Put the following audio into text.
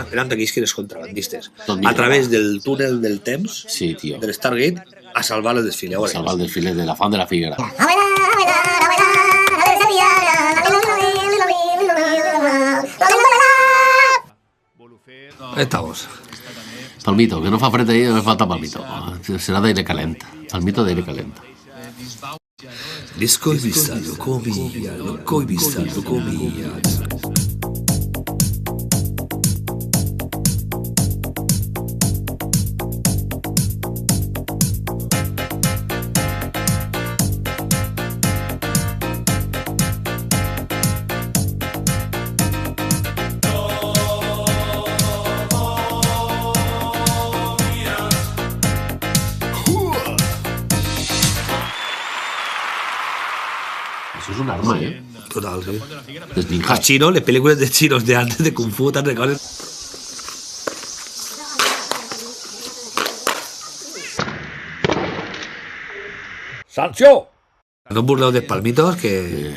estan esperant aquells que eren contrabandistes. Tot A millor. través del túnel del temps, Sí, tio. del Stargate, a salvar el desfile. A veure. Salvar el desfile de la Font de la Figuera. Ahí estamos. Palmito, que no fa fred ahí, me falta palmito. Serà d'aire calent. Palmito d'aire calent. Disco y vista, comilla, loco y vista, comilla. Això és un arma, Total, sí. Desninjar. Los chinos, las películas de chinos de antes de Kung Fu, ¿te recuerdas? ¡Sancho! No burlaos de palmitos que